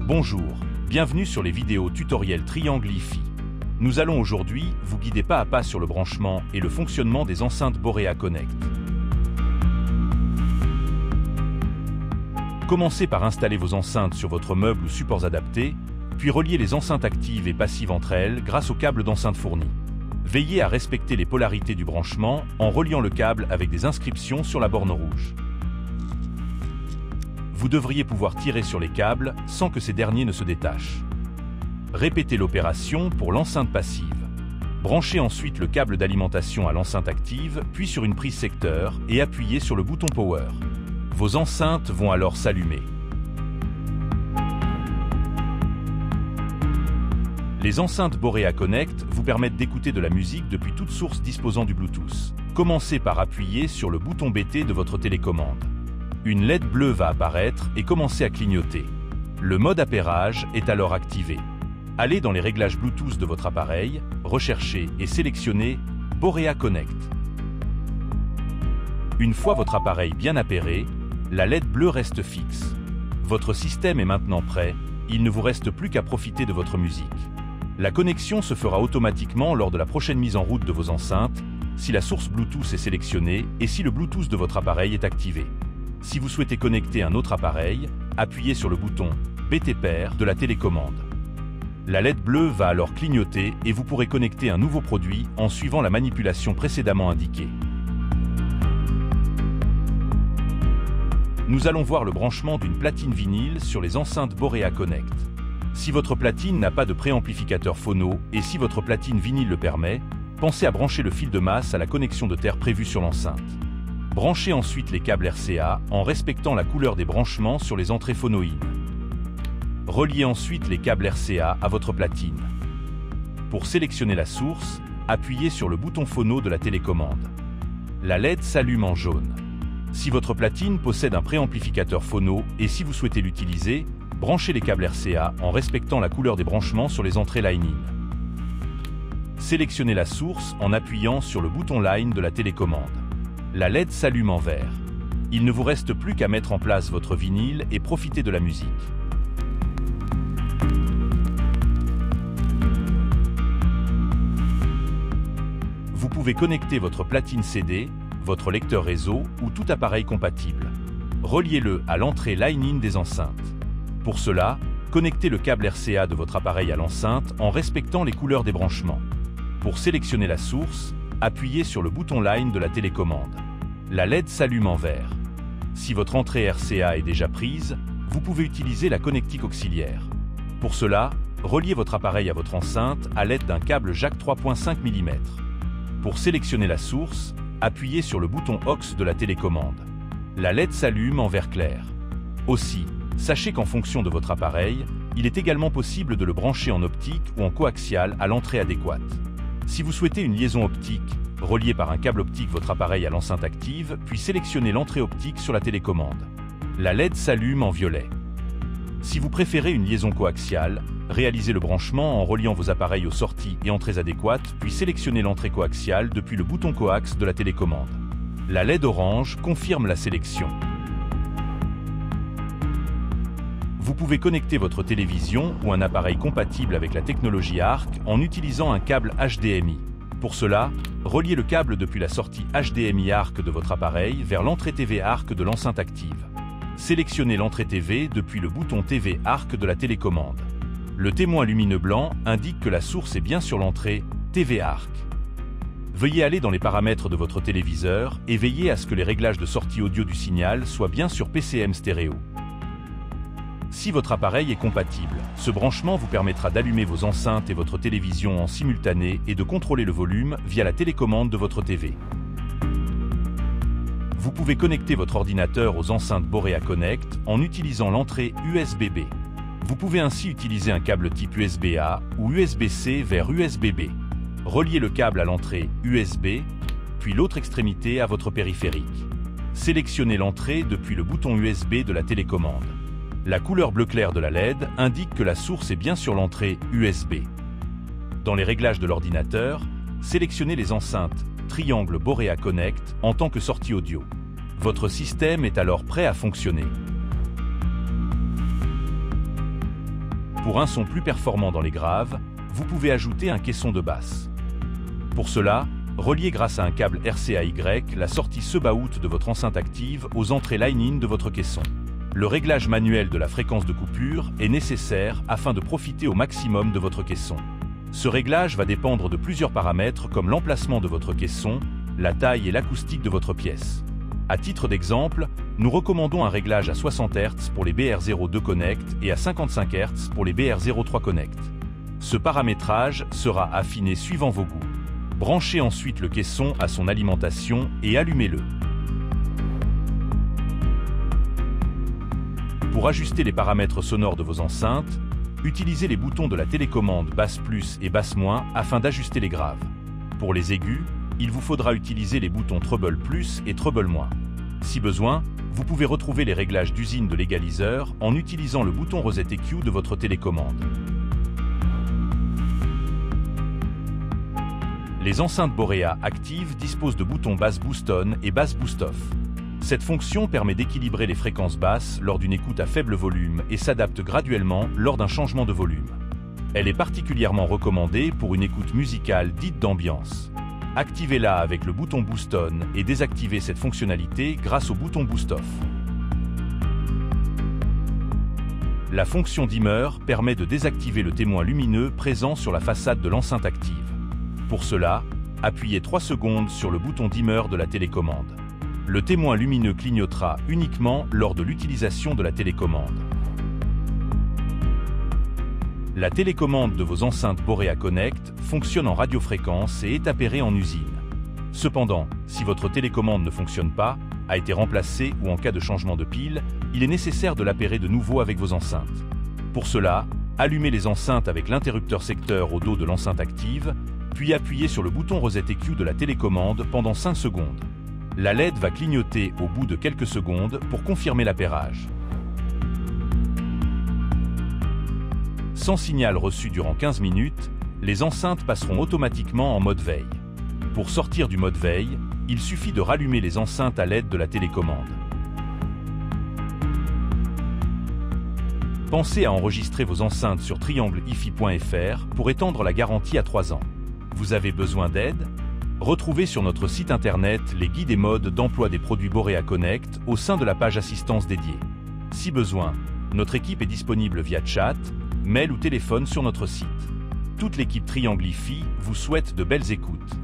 Bonjour, bienvenue sur les vidéos tutoriels Triangle Hi-Fi. Nous allons aujourd'hui vous guider pas à pas sur le branchement et le fonctionnement des enceintes Borea Connect. Commencez par installer vos enceintes sur votre meuble ou supports adaptés, puis reliez les enceintes actives et passives entre elles grâce au câble d'enceinte fourni. Veillez à respecter les polarités du branchement en reliant le câble avec des inscriptions sur la borne rouge. Vous devriez pouvoir tirer sur les câbles sans que ces derniers ne se détachent. Répétez l'opération pour l'enceinte passive. Branchez ensuite le câble d'alimentation à l'enceinte active, puis sur une prise secteur et appuyez sur le bouton Power. Vos enceintes vont alors s'allumer. Les enceintes Borea Connect vous permettent d'écouter de la musique depuis toute source disposant du Bluetooth. Commencez par appuyer sur le bouton BT de votre télécommande. Une LED bleue va apparaître et commencer à clignoter. Le mode appairage est alors activé. Allez dans les réglages Bluetooth de votre appareil, recherchez et sélectionnez Borea Connect. Une fois votre appareil bien appairé, la LED bleue reste fixe. Votre système est maintenant prêt, il ne vous reste plus qu'à profiter de votre musique. La connexion se fera automatiquement lors de la prochaine mise en route de vos enceintes, si la source Bluetooth est sélectionnée et si le Bluetooth de votre appareil est activé. Si vous souhaitez connecter un autre appareil, appuyez sur le bouton BT pair de la télécommande. La LED bleue va alors clignoter et vous pourrez connecter un nouveau produit en suivant la manipulation précédemment indiquée. Nous allons voir le branchement d'une platine vinyle sur les enceintes Borea Connect. Si votre platine n'a pas de préamplificateur phono et si votre platine vinyle le permet, pensez à brancher le fil de masse à la connexion de terre prévue sur l'enceinte. Branchez ensuite les câbles RCA en respectant la couleur des branchements sur les entrées phono-in. Reliez ensuite les câbles RCA à votre platine. Pour sélectionner la source, appuyez sur le bouton phono de la télécommande. La LED s'allume en jaune. Si votre platine possède un préamplificateur phono et si vous souhaitez l'utiliser, branchez les câbles RCA en respectant la couleur des branchements sur les entrées line-in. Sélectionnez la source en appuyant sur le bouton Line de la télécommande. La LED s'allume en vert. Il ne vous reste plus qu'à mettre en place votre vinyle et profiter de la musique. Vous pouvez connecter votre platine CD, votre lecteur réseau ou tout appareil compatible. Reliez-le à l'entrée line-in des enceintes. Pour cela, connectez le câble RCA de votre appareil à l'enceinte en respectant les couleurs des branchements. Pour sélectionner la source, appuyez sur le bouton Line de la télécommande. La LED s'allume en vert. Si votre entrée RCA est déjà prise, vous pouvez utiliser la connectique auxiliaire. Pour cela, reliez votre appareil à votre enceinte à l'aide d'un câble jack 3.5 mm. Pour sélectionner la source, appuyez sur le bouton AUX de la télécommande. La LED s'allume en vert clair. Aussi, sachez qu'en fonction de votre appareil, il est également possible de le brancher en optique ou en coaxial à l'entrée adéquate. Si vous souhaitez une liaison optique, reliez par un câble optique votre appareil à l'enceinte active, puis sélectionnez l'entrée optique sur la télécommande. La LED s'allume en violet. Si vous préférez une liaison coaxiale, réalisez le branchement en reliant vos appareils aux sorties et entrées adéquates, puis sélectionnez l'entrée coaxiale depuis le bouton coax de la télécommande. La LED orange confirme la sélection. Vous pouvez connecter votre télévision ou un appareil compatible avec la technologie ARC en utilisant un câble HDMI. Pour cela, reliez le câble depuis la sortie HDMI ARC de votre appareil vers l'entrée TV ARC de l'enceinte active. Sélectionnez l'entrée TV depuis le bouton TV ARC de la télécommande. Le témoin lumineux blanc indique que la source est bien sur l'entrée TV ARC. Veuillez aller dans les paramètres de votre téléviseur et veillez à ce que les réglages de sortie audio du signal soient bien sur PCM stéréo. Si votre appareil est compatible, ce branchement vous permettra d'allumer vos enceintes et votre télévision en simultané et de contrôler le volume via la télécommande de votre TV. Vous pouvez connecter votre ordinateur aux enceintes Borea Connect en utilisant l'entrée USB-B. Vous pouvez ainsi utiliser un câble type USB-A ou USB-C vers USB-B. Reliez le câble à l'entrée USB, puis l'autre extrémité à votre périphérique. Sélectionnez l'entrée depuis le bouton USB de la télécommande. La couleur bleu clair de la LED indique que la source est bien sur l'entrée USB. Dans les réglages de l'ordinateur, sélectionnez les enceintes Triangle Borea Connect en tant que sortie audio. Votre système est alors prêt à fonctionner. Pour un son plus performant dans les graves, vous pouvez ajouter un caisson de basse. Pour cela, reliez grâce à un câble RCA-Y la sortie sub-out de votre enceinte active aux entrées line-in de votre caisson. Le réglage manuel de la fréquence de coupure est nécessaire afin de profiter au maximum de votre caisson. Ce réglage va dépendre de plusieurs paramètres comme l'emplacement de votre caisson, la taille et l'acoustique de votre pièce. À titre d'exemple, nous recommandons un réglage à 60 Hz pour les BR02 Connect et à 55 Hz pour les BR03 Connect. Ce paramétrage sera affiné suivant vos goûts. Branchez ensuite le caisson à son alimentation et allumez-le. Pour ajuster les paramètres sonores de vos enceintes, utilisez les boutons de la télécommande basse plus et basse moins afin d'ajuster les graves. Pour les aigus, il vous faudra utiliser les boutons treble plus et treble moins. Si besoin, vous pouvez retrouver les réglages d'usine de l'égaliseur en utilisant le bouton Rosette EQ de votre télécommande. Les enceintes Borea actives disposent de boutons Bass Boost On et Bass Boost Off. Cette fonction permet d'équilibrer les fréquences basses lors d'une écoute à faible volume et s'adapte graduellement lors d'un changement de volume. Elle est particulièrement recommandée pour une écoute musicale dite d'ambiance. Activez-la avec le bouton Boost On et désactivez cette fonctionnalité grâce au bouton Boost Off. La fonction dimmer permet de désactiver le témoin lumineux présent sur la façade de l'enceinte active. Pour cela, appuyez 3 secondes sur le bouton dimmer de la télécommande. Le témoin lumineux clignotera uniquement lors de l'utilisation de la télécommande. La télécommande de vos enceintes Borea Connect fonctionne en radiofréquence et est appairée en usine. Cependant, si votre télécommande ne fonctionne pas, a été remplacée ou en cas de changement de pile, il est nécessaire de l'appairer de nouveau avec vos enceintes. Pour cela, allumez les enceintes avec l'interrupteur secteur au dos de l'enceinte active, puis appuyez sur le bouton Rosette EQ de la télécommande pendant 5 secondes. La LED va clignoter au bout de quelques secondes pour confirmer l'appairage. Sans signal reçu durant 15 minutes, les enceintes passeront automatiquement en mode veille. Pour sortir du mode veille, il suffit de rallumer les enceintes à l'aide de la télécommande. Pensez à enregistrer vos enceintes sur triangleifi.fr pour étendre la garantie à 3 ans. Vous avez besoin d'aide? Retrouvez sur notre site internet les guides et modes d'emploi des produits Borea Connect au sein de la page assistance dédiée. Si besoin, notre équipe est disponible via chat, mail ou téléphone sur notre site. Toute l'équipe Triangle IFI vous souhaite de belles écoutes.